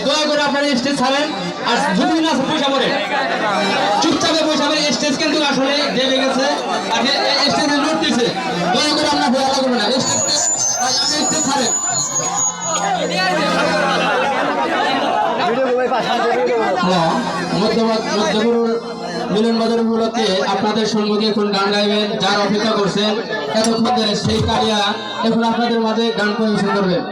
দয়া করে আপনারা স্টেজ ছাড়েন আর যদি না পয়সা পড়ে চুপচাপে পয়সা পড়ে স্টেজ কিন্তু আসলে দেবে গেছে আর স্টেজে নোট দিচ্ছে দয়া করে আপনার ভয় লাগবে না স্টেজ ছাড়েন মধ্যপুর মিলন বাজার উপলক্ষে আপনাদের সম্মুখে এখন গান গাইবেন যার অপেক্ষা করছেন এতক্ষণ ধরে সেই কারিয়া এখন আপনাদের মাঝে গান পরিবেশন করবেন।